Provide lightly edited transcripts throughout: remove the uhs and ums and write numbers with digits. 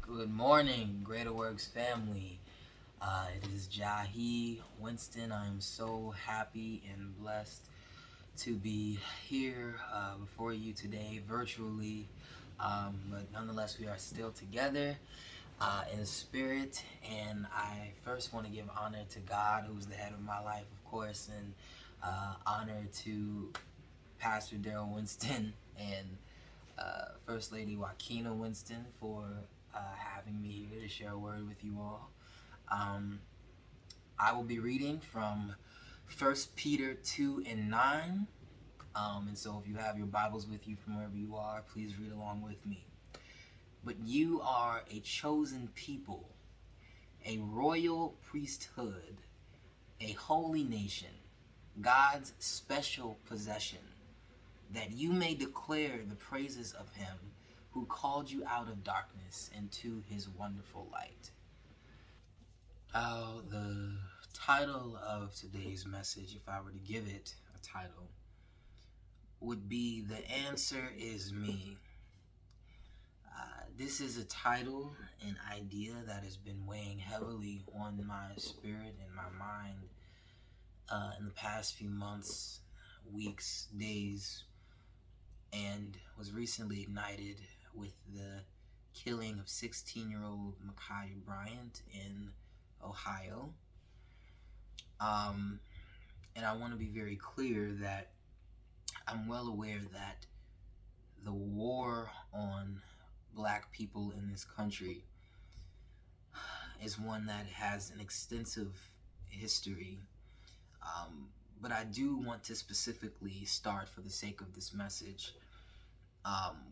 Good morning, Greater Works family. It is Jahi Winston. I am so happy and blessed to be here before you today virtually, but nonetheless, we are still together in spirit. And I first want to give honor to God, who's the head of my life, of course, and honor to Pastor Daryl Winston and First Lady Joaquina Winston for having me here to share a word with you all. Um, I will be reading from 1 Peter 2 and 9. And so if you have your Bibles with you from wherever you are, please read along with me. But you are a chosen people, a royal priesthood, a holy nation, God's special possession, that you may declare the praises of him who called you out of darkness into his wonderful light. The title of today's message, if I were to give it a title, would be The Answer Is Me. This is a title, an idea that has been weighing heavily on my spirit and my mind in the past few months, weeks, days, and was recently ignited with the killing of 16-year-old Ma'Khia Bryant in Ohio. And I want to be very clear that I'm well aware that the war on black people in this country is one that has an extensive history. But I do want to specifically start, for the sake of this message,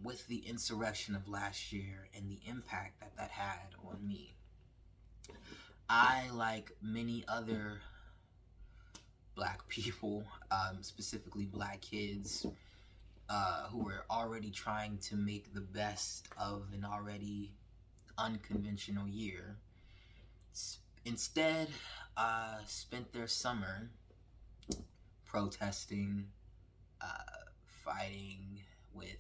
with the insurrection of last year and the impact that that had on me. I, like many other black people, specifically black kids, who were already trying to make the best of an already unconventional year, instead spent their summer protesting, fighting with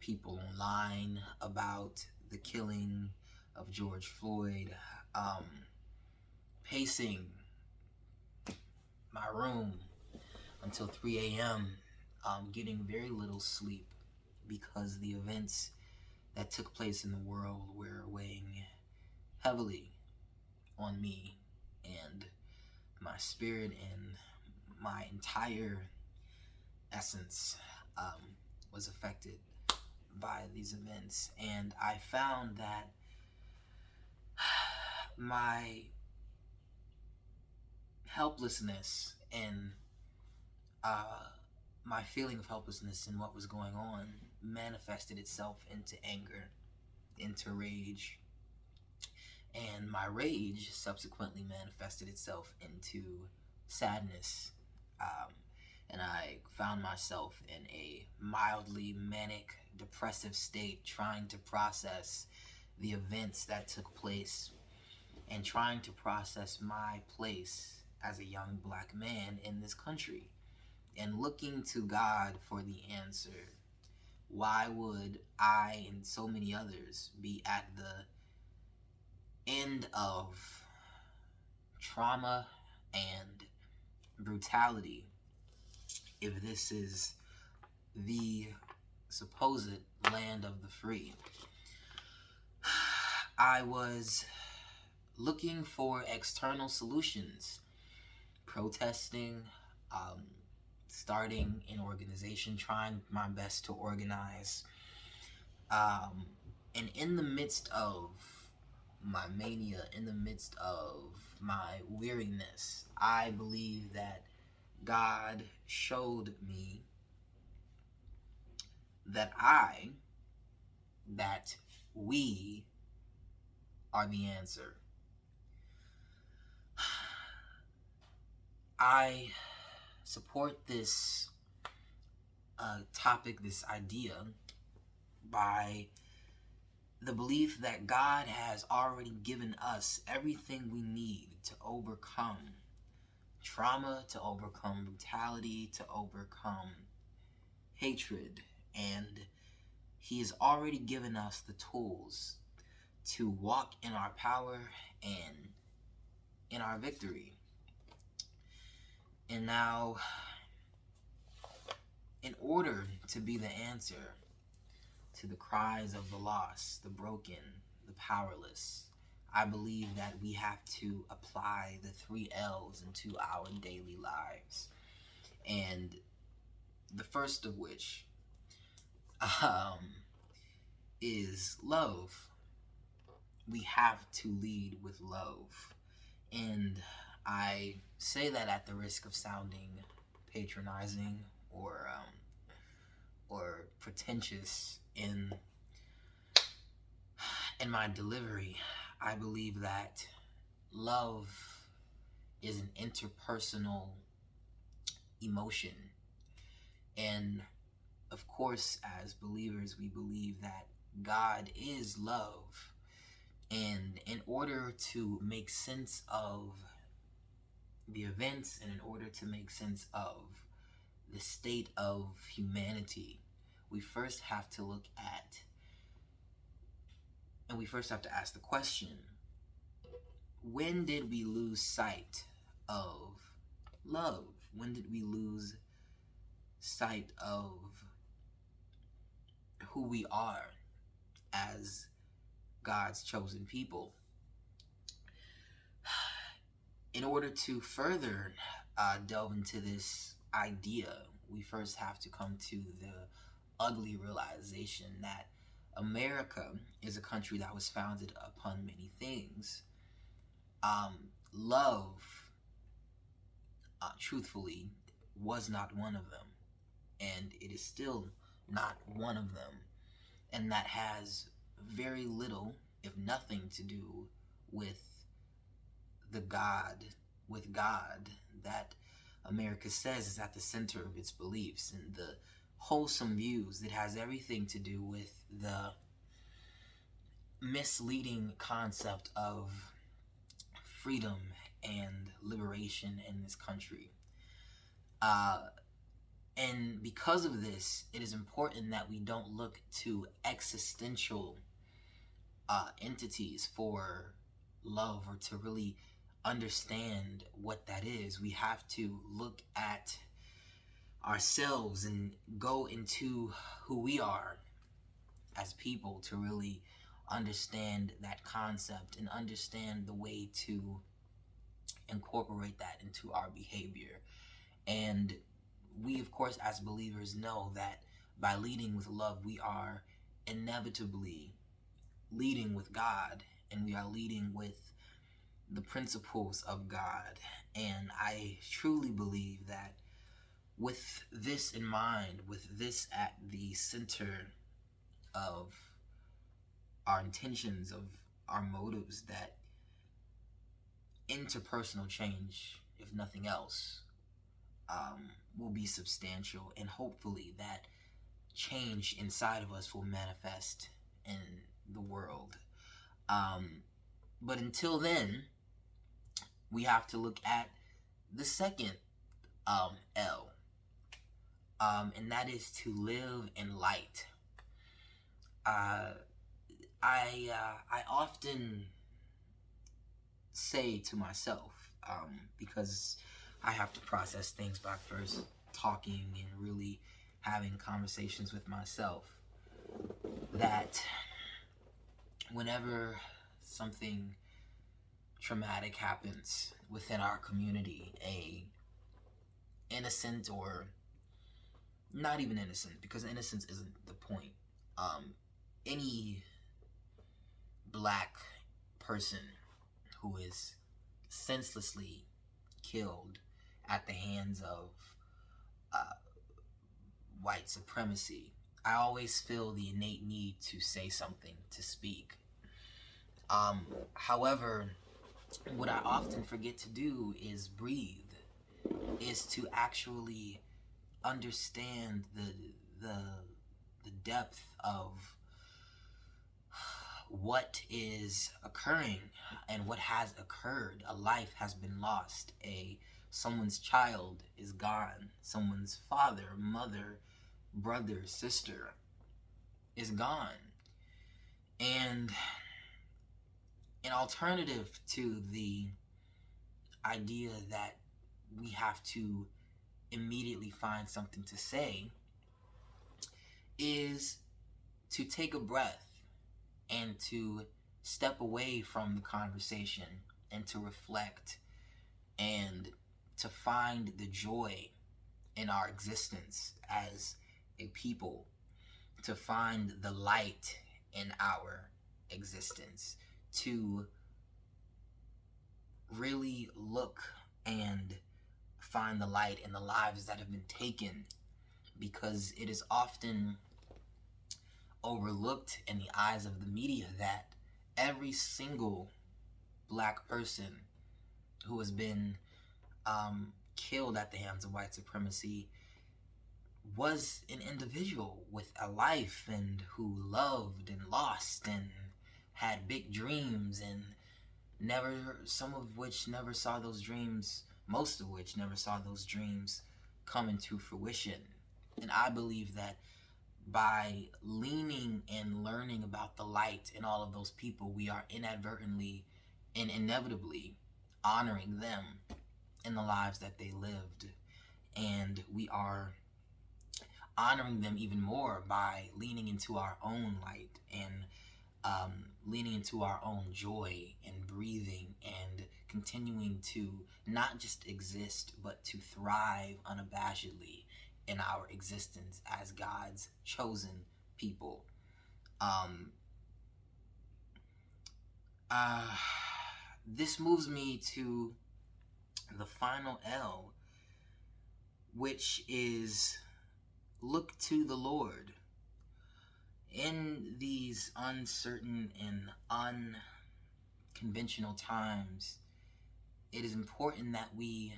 people online about the killing of George Floyd, pacing my room until 3 a.m., getting very little sleep because the events that took place in the world were weighing heavily on me and my spirit, and my entire essence was affected by these events. And I found that my helplessness and my feeling of helplessness in what was going on manifested itself into anger, into rage, and my rage subsequently manifested itself into sadness. And I found myself in a mildly manic, depressive state, trying to process the events that took place and trying to process my place as a young black man in this country, and looking to God for the answer. Why would I and so many others be at the end of trauma and brutality if this is the supposed land of the free? I was looking for external solutions, protesting, starting an organization, trying my best to organize. And in the midst of my mania, in the midst of my weariness, I believe that God showed me that we are the answer. I support this topic, this idea, by the belief that God has already given us everything we need to overcome trauma, to overcome brutality, to overcome hatred. And he has already given us the tools to walk in our power and in our victory. And now, in order to be the answer to the cries of the lost, the broken, the powerless, I believe that we have to apply the 3 L's into our daily lives. And the first of which is love. We have to lead with love. And I say that at the risk of sounding patronizing or pretentious in my delivery. I believe that love is an interpersonal emotion. And of course, as believers, we believe that God is love. And in order to make sense of the events and in order to make sense of the state of humanity, we first have to look at, and we first have to ask the question, when did we lose sight of love? When did we lose sight of who we are as God's chosen people? In order to further delve into this idea, we first have to come to the ugly realization that America is a country that was founded upon many things. Love, truthfully, was not one of them, and it is still not one of them, and that has very little, if nothing, to do with God that America says is at the center of its beliefs and the wholesome views. It has everything to do with the misleading concept of freedom and liberation in this country. And because of this, it is important that we don't look to existential entities for love or to really understand what that is. We have to look at ourselves and go into who we are as people to really understand that concept and understand the way to incorporate that into our behavior. And we, of course, as believers, know that by leading with love, we are inevitably leading with God, and we are leading with the principles of God. And I truly believe that with this in mind, with this at the center of our intentions, of our motives, that interpersonal change, if nothing else, will be substantial, and hopefully that change inside of us will manifest in the world. But until then, we have to look at the second L, and that is to live in light. I often say to myself, because I have to process things by first talking and really having conversations with myself, that whenever something traumatic happens within our community, a innocent or not even innocent, because innocence isn't the point, any black person who is senselessly killed at the hands of white supremacy, I always feel the innate need to say something, to speak. However, what I often forget to do is breathe, is to actually understand the depth of what is occurring and what has occurred. A life has been lost. Someone's child is gone. Someone's father, mother, brother, sister is gone. And An alternative to the idea that we have to immediately find something to say is to take a breath and to step away from the conversation and to reflect and to find the joy in our existence as a people, to find the light in our existence, to really look and find the light in the lives that have been taken, because it is often overlooked in the eyes of the media that every single black person who has been killed at the hands of white supremacy was an individual with a life, and who loved and lost and had big dreams, and some of which never saw those dreams, most of which never saw those dreams come into fruition. And I believe that by leaning and learning about the light in all of those people, we are inadvertently and inevitably honoring them in the lives that they lived. And we are honoring them even more by leaning into our own light and leaning into our own joy and breathing and continuing to not just exist but to thrive unabashedly in our existence as God's chosen people. This moves me to the final L, which is look to the Lord. In these uncertain and unconventional times, it is important that we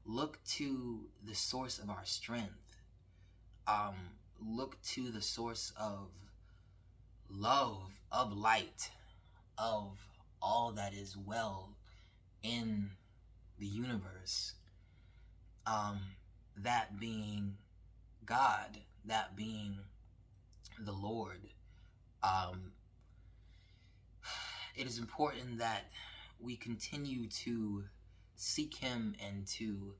look to the source of our strength, look to the source of love, of light, of all that is well in the universe, that being God, that being the Lord. It is important that we continue to seek Him and to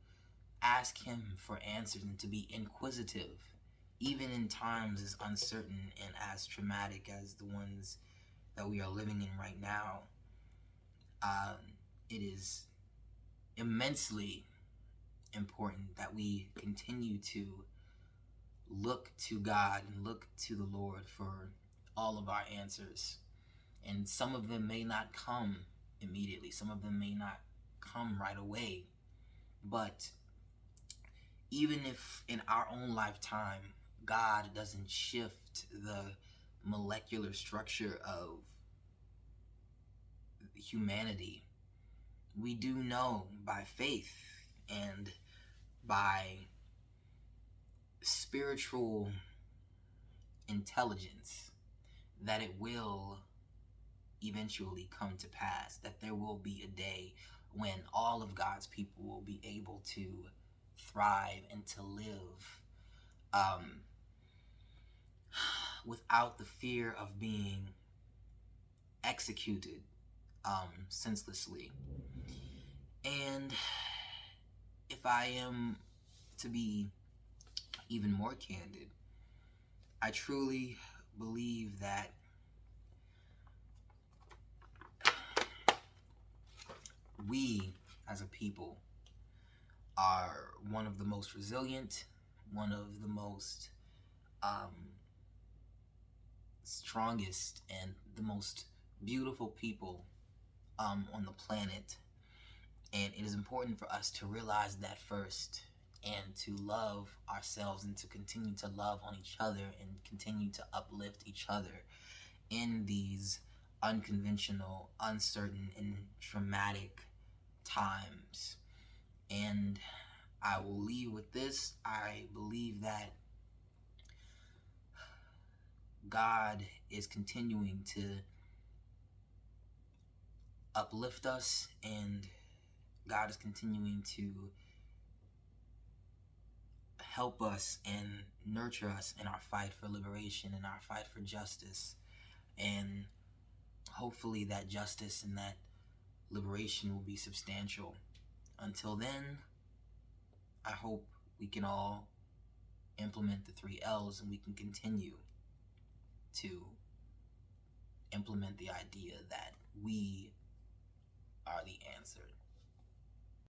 ask Him for answers and to be inquisitive, even in times as uncertain and as traumatic as the ones that we are living in right now. It is immensely important that we continue to look to God and look to the Lord for all of our answers. And some of them may not come immediately. Some of them may not come right away. But even if in our own lifetime, God doesn't shift the molecular structure of humanity, we do know by faith and by spiritual intelligence that it will eventually come to pass, that there will be a day when all of God's people will be able to thrive and to live without the fear of being executed senselessly. And if I am to be even more candid, I truly believe that we as a people are one of the most resilient, one of the most strongest and the most beautiful people on the planet. And it is important for us to realize that first, and to love ourselves and to continue to love on each other and continue to uplift each other in these unconventional, uncertain, and traumatic times. And I will leave with this. I believe that God is continuing to uplift us, and God is continuing to help us and nurture us in our fight for liberation and our fight for justice. And hopefully that justice and that liberation will be substantial. Until then, I hope we can all implement the 3 L's and we can continue to implement the idea that we are the answer